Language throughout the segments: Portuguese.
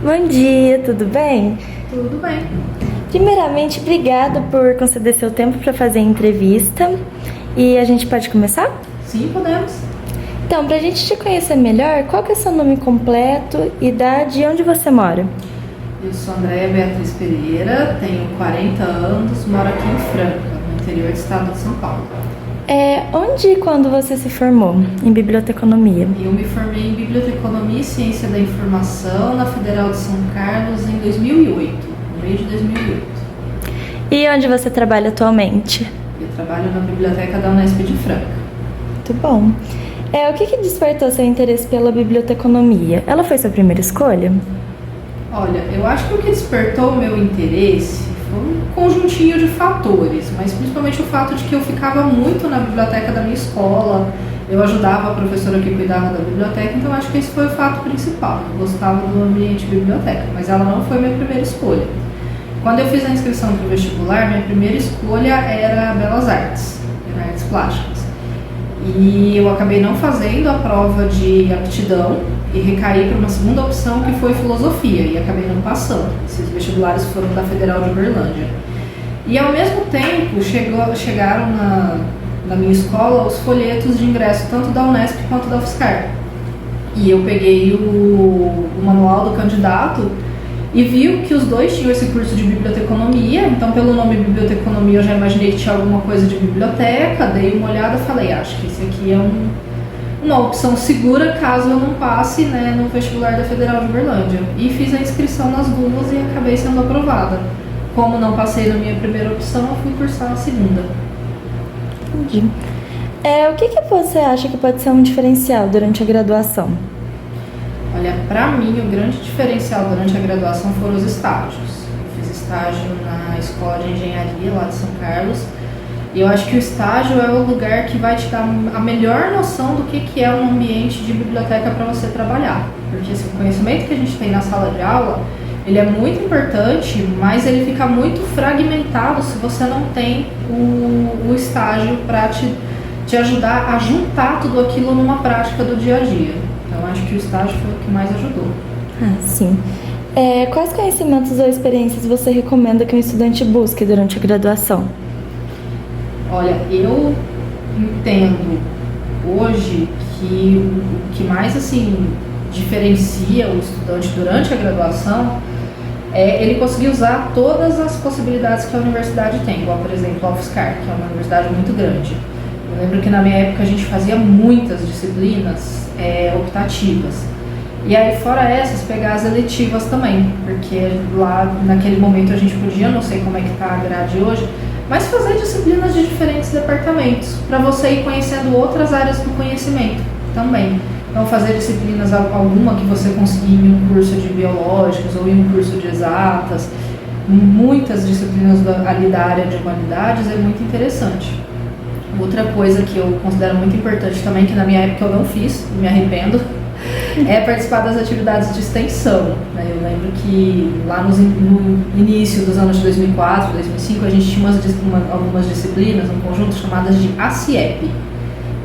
Bom dia, tudo bem? Tudo bem. Primeiramente, obrigado por conceder seu tempo para fazer a entrevista. E a gente pode começar? Sim, podemos. Então, para a gente te conhecer melhor, qual que é o seu nome completo, idade e onde você mora? Eu sou Andréia Beatriz Pereira, tenho 40 anos, moro aqui em Franca, no interior do estado de São Paulo. Onde e quando você se formou em biblioteconomia? Eu me formei em Biblioteconomia e Ciência da Informação na Federal de São Carlos em 2008, no meio de 2008. E onde você trabalha atualmente? Eu trabalho na biblioteca da Unesp de Franca. Muito bom. O que despertou seu interesse pela biblioteconomia? Ela foi sua primeira escolha? Olha, eu acho que o que despertou o meu interesse foi um conjuntinho de fatores, mas principalmente o fato de que eu ficava muito na biblioteca da minha escola, eu ajudava a professora que cuidava da biblioteca, então acho que esse foi o fato principal. Eu gostava do ambiente biblioteca, mas ela não foi minha primeira escolha. Quando eu fiz a inscrição para o vestibular, minha primeira escolha era Belas Artes, era artes plásticas. E eu acabei não fazendo a prova de aptidão e recaí para uma segunda opção que foi filosofia e acabei não passando. Esses vestibulares foram da Federal de Uberlândia. E ao mesmo tempo chegaram na minha escola os folhetos de ingresso tanto da Unesp quanto da UFSCar. E eu peguei o manual do candidato e vi que os dois tinham esse curso de biblioteconomia, então pelo nome biblioteconomia eu já imaginei que tinha alguma coisa de biblioteca, dei uma olhada e falei, acho que esse aqui é uma opção segura caso eu não passe, né, no vestibular da Federal de Uberlândia. E fiz a inscrição nas duas e acabei sendo aprovada. Como não passei na minha primeira opção, eu fui cursar a segunda. Entendi. O que você acha que pode ser um diferencial durante a graduação? Olha, para mim o grande diferencial durante a graduação foram os estágios. Eu fiz estágio na Escola de Engenharia lá de São Carlos e eu acho que o estágio é o lugar que vai te dar a melhor noção do que é um ambiente de biblioteca para você trabalhar. Porque assim, o conhecimento que a gente tem na sala de aula, ele é muito importante, mas ele fica muito fragmentado se você não tem o estágio para te ajudar a juntar tudo aquilo numa prática do dia a dia. Então, acho que o estágio foi o que mais ajudou. Sim. Quais conhecimentos ou experiências você recomenda que um estudante busque durante a graduação? Olha, eu entendo hoje que o que mais assim diferencia o estudante durante a graduação é ele conseguir usar todas as possibilidades que a universidade tem, igual, por exemplo, a UFSCar, que é uma universidade muito grande. Eu lembro que na minha época a gente fazia muitas disciplinas optativas. E aí, fora essas, pegar as eletivas também, porque lá naquele momento a gente podia, não sei como é que está a grade hoje, mas fazer disciplinas de diferentes departamentos, para você ir conhecendo outras áreas do conhecimento também. Então, fazer disciplinas, alguma que você conseguir em um curso de biológicos ou em um curso de exatas, muitas disciplinas ali da área de humanidades é muito interessante. Outra coisa que eu considero muito importante também, que na minha época eu não fiz, me arrependo, é participar das atividades de extensão. Eu lembro que lá no início dos anos de 2004, 2005, a gente tinha algumas disciplinas, um conjunto chamadas de ACIEP,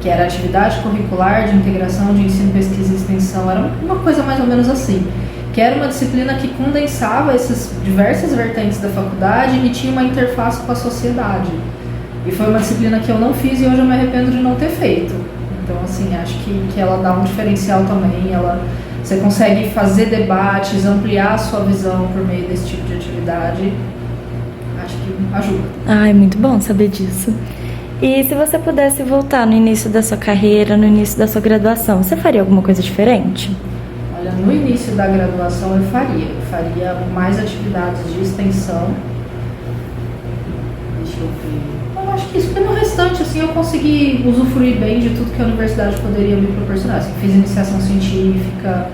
que era Atividade Curricular de Integração de Ensino, Pesquisa e Extensão, era uma coisa mais ou menos assim, que era uma disciplina que condensava essas diversas vertentes da faculdade e tinha uma interface com a sociedade. E foi uma disciplina que eu não fiz e hoje eu me arrependo de não ter feito. Então, assim, acho que ela dá um diferencial também. Você consegue fazer debates, ampliar a sua visão por meio desse tipo de atividade. Acho que ajuda. É muito bom saber disso. E se você pudesse voltar no início da sua carreira, no início da sua graduação, você faria alguma coisa diferente? Olha, no início da graduação eu faria mais atividades de extensão. Deixa eu ver. Eu acho que isso, porque no restante, assim, eu consegui usufruir bem de tudo que a universidade poderia me proporcionar. Assim, fiz iniciação científica,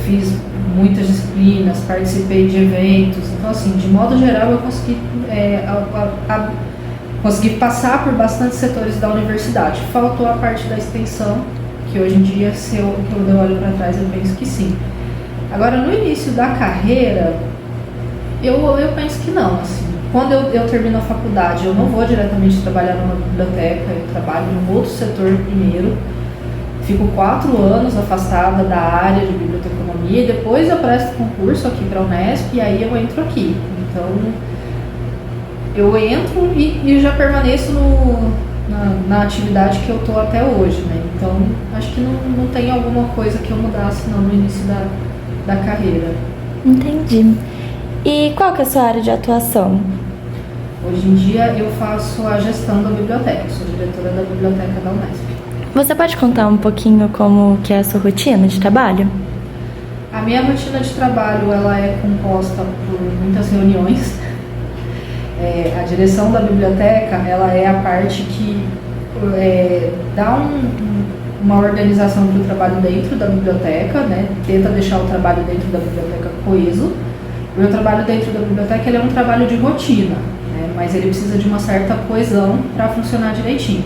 fiz muitas disciplinas, participei de eventos. Então, assim, de modo geral, eu consegui passar por bastantes setores da universidade. Faltou a parte da extensão, que hoje em dia, se eu olho para trás, eu penso que sim. Agora, no início da carreira, eu penso que não, assim. Quando eu termino a faculdade, eu não vou diretamente trabalhar numa biblioteca, eu trabalho num outro setor primeiro. Fico 4 anos afastada da área de biblioteconomia economia e depois eu presto concurso aqui para a Unesp e aí eu entro aqui. Então, eu entro e já permaneço na atividade que eu estou até hoje, né? Então, acho que não tem alguma coisa que eu mudasse não, no início da carreira. Entendi. E qual que é a sua área de atuação? Hoje em dia eu faço a gestão da biblioteca, sou diretora da biblioteca da Unesp. Você pode contar um pouquinho como que é a sua rotina de trabalho? A minha rotina de trabalho ela é composta por muitas reuniões. A direção da biblioteca ela é a parte que dá uma organização para o trabalho dentro da biblioteca, né? Tenta deixar o trabalho dentro da biblioteca coeso. O meu trabalho dentro da biblioteca ele é um trabalho de rotina, né? Mas ele precisa de uma certa coesão para funcionar direitinho.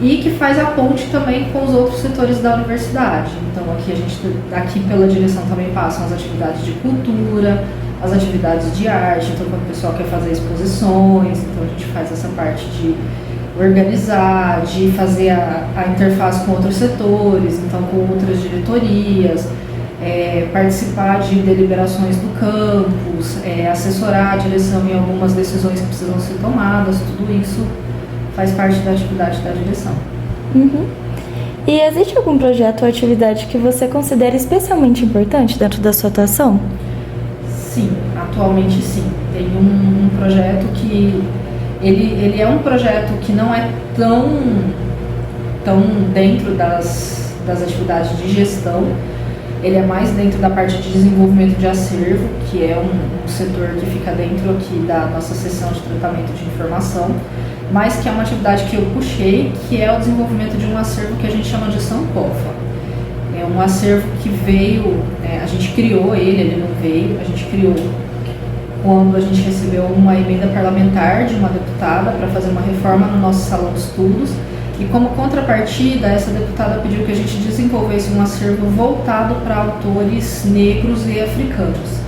E que faz a ponte também com os outros setores da universidade. Então aqui pela direção também passam as atividades de cultura, as atividades de arte, então quando o pessoal quer fazer exposições, então a gente faz essa parte de organizar, de fazer a interface com outros setores, então com outras diretorias, participar de deliberações do campus, assessorar a direção em algumas decisões que precisam ser tomadas, tudo isso faz parte da atividade da direção. Uhum. E existe algum projeto ou atividade que você considera especialmente importante dentro da sua atuação? Sim, atualmente sim. Tem um projeto que ele é um projeto que não é tão dentro das atividades de gestão. Ele é mais dentro da parte de desenvolvimento de acervo, que é um setor que fica dentro aqui da nossa seção de tratamento de informação, mas que é uma atividade que eu puxei, que é o desenvolvimento de um acervo que a gente chama de Sankofa. É um acervo que veio, a gente criou ele não veio, a gente criou quando a gente recebeu uma emenda parlamentar de uma deputada para fazer uma reforma no nosso salão de estudos, e como contrapartida, essa deputada pediu que a gente desenvolvesse um acervo voltado para autores negros e africanos.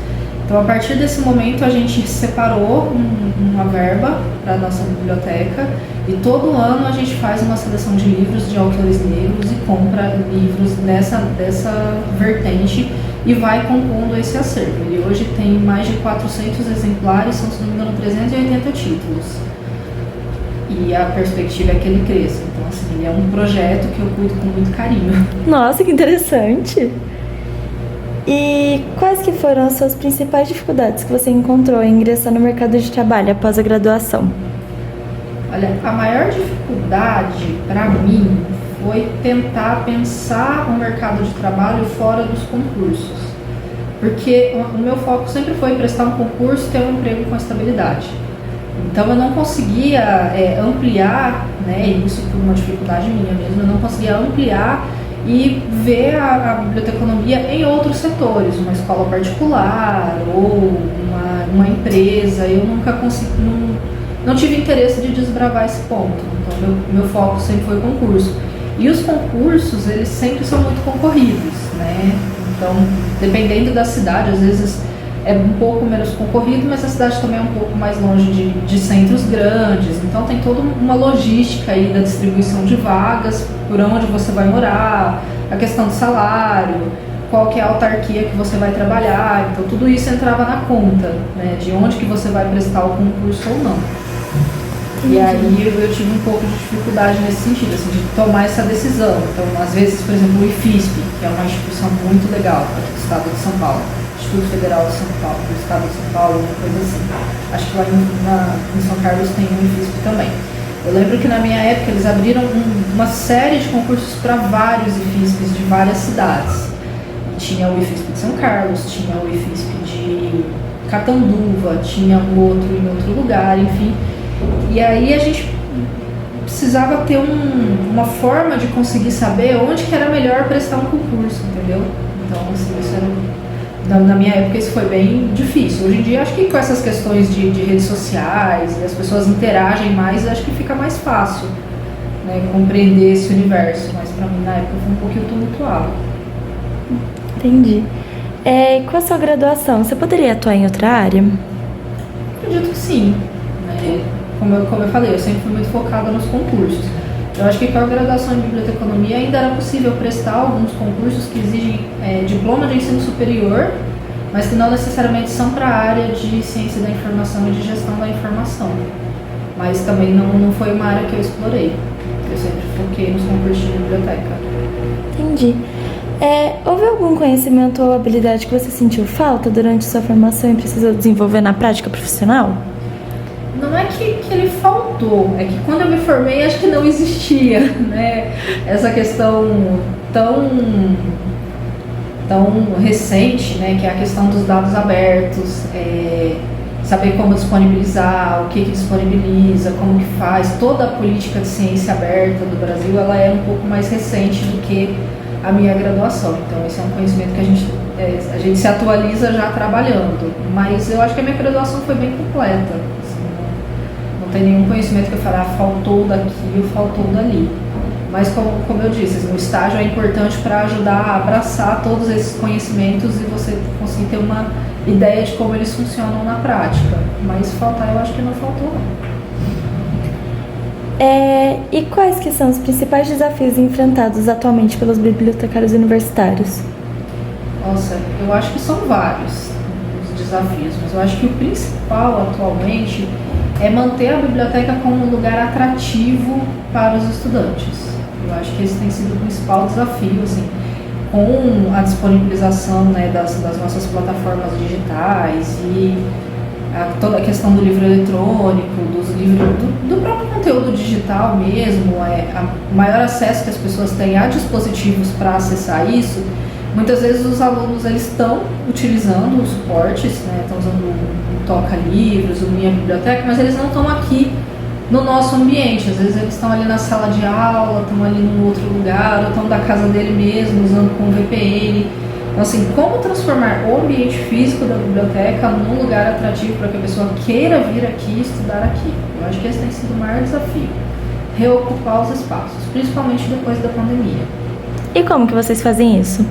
Então, a partir desse momento, a gente separou uma verba para a nossa biblioteca e todo ano a gente faz uma seleção de livros de autores negros e compra livros dessa vertente e vai compondo esse acervo. Ele hoje tem mais de 400 exemplares, são, se não me engano, 380 títulos. E a perspectiva é que ele cresça. Então, assim, ele é um projeto que eu cuido com muito carinho. Nossa, que interessante! E quais que foram as suas principais dificuldades que você encontrou em ingressar no mercado de trabalho após a graduação? Olha, a maior dificuldade para mim foi tentar pensar o mercado de trabalho fora dos concursos. Porque o meu foco sempre foi prestar um concurso e ter um emprego com estabilidade. Então eu não conseguia ampliar, né, isso por uma dificuldade minha mesmo, eu não conseguia ampliar e ver a biblioteconomia em outros setores, uma escola particular ou uma empresa. Eu nunca consegui, não tive interesse de desbravar esse ponto. Então meu foco sempre foi concurso. E os concursos, eles sempre são muito concorridos, né? Então, dependendo da cidade, às vezes é um pouco menos concorrido, mas a cidade também é um pouco mais longe de centros grandes. Então tem toda uma logística aí da distribuição de vagas, por onde você vai morar, a questão do salário, qual que é a autarquia que você vai trabalhar. Então tudo isso entrava na conta, né, de onde que você vai prestar o concurso ou não. E aí eu tive um pouco de dificuldade nesse sentido, assim, de tomar essa decisão. Então, às vezes, por exemplo, o IFISP, que é uma instituição muito legal aqui do estado de São Paulo, Instituto Federal de São Paulo, do estado de São Paulo, uma coisa assim. Acho que lá em São Carlos tem um IFISP também. Eu lembro que na minha época eles abriram uma série de concursos para vários IFISPs de várias cidades. E tinha o IFISP de São Carlos, tinha o IFISP de Catanduva, tinha um outro em outro lugar, enfim. E aí a gente precisava ter uma forma de conseguir saber onde que era melhor prestar um concurso, entendeu? Então, assim, isso era, na minha época isso foi bem difícil. Hoje em dia, acho que com essas questões de redes sociais, e as pessoas interagem mais, acho que fica mais fácil, né, compreender esse universo. Mas para mim, na época, foi um pouquinho tumultuado. Entendi. E com a sua graduação, você poderia atuar em outra área? Acredito que sim, né? Como eu falei, eu sempre fui muito focada nos concursos. Eu acho que com a graduação em biblioteconomia ainda era possível prestar alguns concursos que exigem diploma de ensino superior, mas que não necessariamente são para a área de ciência da informação e de gestão da informação. Mas também não foi uma área que eu explorei. Eu sempre foquei nos concursos de biblioteca. Entendi. Houve algum conhecimento ou habilidade que você sentiu falta durante sua formação e precisou desenvolver na prática profissional? Não é que ele faltou, é que quando eu me formei acho que não existia, né? Essa questão tão recente, né? Que é a questão dos dados abertos, saber como disponibilizar, o que disponibiliza, como que faz. Toda a política de ciência aberta do Brasil, ela é um pouco mais recente do que a minha graduação. Então esse é um conhecimento que a gente se atualiza já trabalhando. Mas eu acho que a minha graduação foi bem completa. Assim, não tem nenhum conhecimento que eu falar faltou daqui ou faltou dali. Mas como eu disse, o estágio é importante para ajudar a abraçar todos esses conhecimentos e você conseguir ter uma ideia de como eles funcionam na prática. Mas faltar, eu acho que não faltou, não. E quais que são os principais desafios enfrentados atualmente pelos bibliotecários universitários? Nossa, eu acho que são vários os desafios, mas eu acho que o principal atualmente é manter a biblioteca como um lugar atrativo para os estudantes. Eu acho que esse tem sido o principal desafio, assim, com a disponibilização, né, das nossas plataformas digitais e toda a questão do livro eletrônico, dos livros, do próprio conteúdo digital mesmo, o maior acesso que as pessoas têm a dispositivos para acessar isso. Muitas vezes os alunos eles estão utilizando os suportes, né, estão usando o Toca Livros, o Minha Biblioteca, mas eles não estão aqui no nosso ambiente. Às vezes eles estão ali na sala de aula, estão ali num outro lugar, ou estão da casa dele mesmo, usando com VPN. Então, assim, como transformar o ambiente físico da biblioteca num lugar atrativo para que a pessoa queira vir aqui e estudar aqui? Eu acho que esse tem sido o maior desafio. Reocupar os espaços, principalmente depois da pandemia. E como que vocês fazem isso?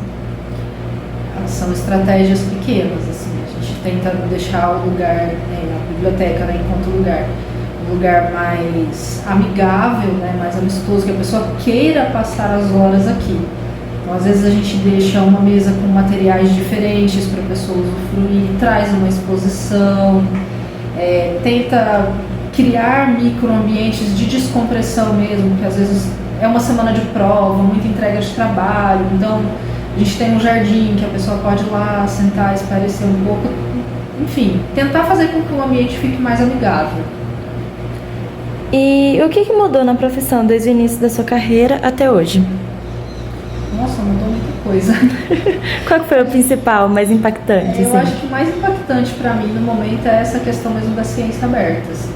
São estratégias pequenas, assim, a gente tenta deixar o lugar, a biblioteca, né, enquanto um lugar mais amigável, né, mais amistoso, que a pessoa queira passar as horas aqui. Então, às vezes a gente deixa uma mesa com materiais diferentes para a pessoa usufruir, traz uma exposição, tenta criar microambientes de descompressão mesmo, porque às vezes é uma semana de prova, muita entrega de trabalho, então a gente tem um jardim que a pessoa pode ir lá sentar, espairecer um pouco, enfim, tentar fazer com que o ambiente fique mais amigável. E o que mudou na profissão desde o início da sua carreira até hoje? Nossa, mudou muita coisa. Qual foi o principal, mais impactante? Eu acho que o mais impactante para mim no momento é essa questão mesmo da ciência aberta. Assim.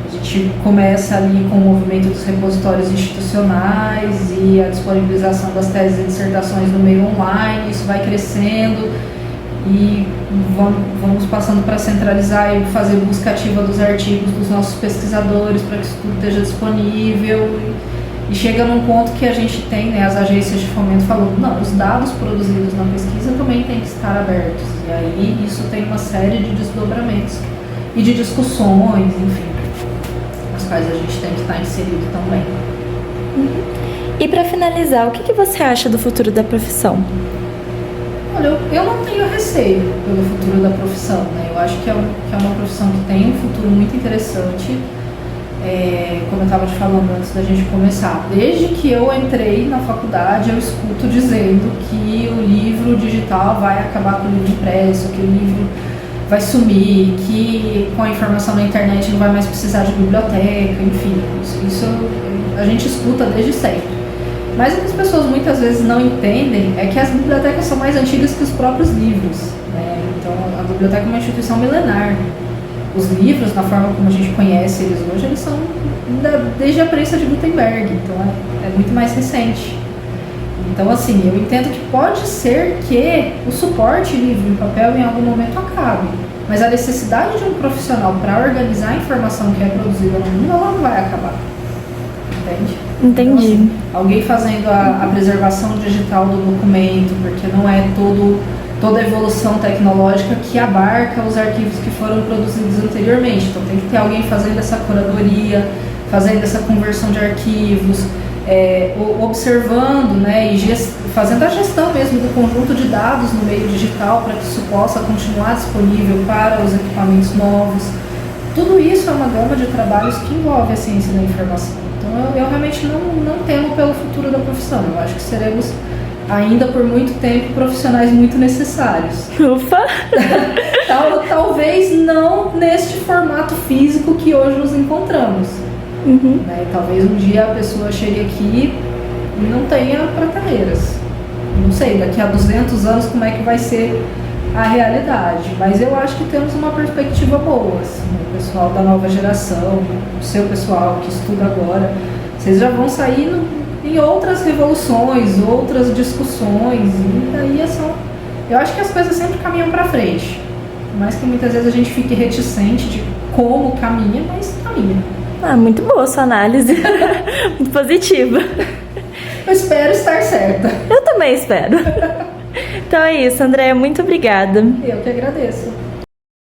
A gente começa ali com o movimento dos repositórios institucionais e a disponibilização das teses e dissertações no meio online, isso vai crescendo e vamos passando para centralizar e fazer busca ativa dos artigos dos nossos pesquisadores para que isso tudo esteja disponível. E chega num ponto que a gente tem, né, as agências de fomento falando, não, os dados produzidos na pesquisa também têm que estar abertos. E aí isso tem uma série de desdobramentos e de discussões, enfim, nas quais a gente tem que estar inserido também. E para finalizar, o que você acha do futuro da profissão? Olha, eu não tenho receio pelo futuro da profissão, né? Eu acho que é uma profissão que tem um futuro muito interessante. Como eu estava te falando antes da gente começar, desde que eu entrei na faculdade eu escuto dizendo que o livro digital vai acabar com o livro impresso, que o livro vai sumir, que com a informação na internet não vai mais precisar de biblioteca, enfim, isso a gente escuta desde sempre. Mas o que as pessoas muitas vezes não entendem é que as bibliotecas são mais antigas que os próprios livros, né? Então a biblioteca é uma instituição milenar. Os livros, na forma como a gente conhece eles hoje, eles são desde a prensa de Gutenberg, então é muito mais recente. Então, assim, eu entendo que pode ser que o suporte livro em papel em algum momento acabe, mas a necessidade de um profissional para organizar a informação que é produzida no mundo, ela não vai acabar. Entende? Entendi. Então, assim, alguém fazendo a preservação digital do documento, porque não é toda a evolução tecnológica que abarca os arquivos que foram produzidos anteriormente. Então tem que ter alguém fazendo essa curadoria, fazendo essa conversão de arquivos, observando, né, e fazendo a gestão mesmo do conjunto de dados no meio digital para que isso possa continuar disponível para os equipamentos novos. Tudo isso é uma gama de trabalhos que envolve a ciência da informação. Então eu realmente não temo pelo futuro da profissão. Eu acho que seremos ainda por muito tempo profissionais muito necessários. Ufa! Talvez não neste formato físico que hoje nos encontramos. Né? Talvez um dia a pessoa chegue aqui e não tenha prateleiras. Não sei, daqui a 200 anos como é que vai ser a realidade. Mas eu acho que temos uma perspectiva boa. Assim, o pessoal da nova geração, o seu pessoal que estuda agora, vocês já vão sair em outras revoluções, outras discussões. E daí eu acho que as coisas sempre caminham para frente. Por mais que muitas vezes a gente fique reticente de como caminha, mas caminha. Muito boa a sua análise. Muito positiva. Eu espero estar certa. Eu também espero. Então é isso, Andréia. Muito obrigada. Eu que agradeço.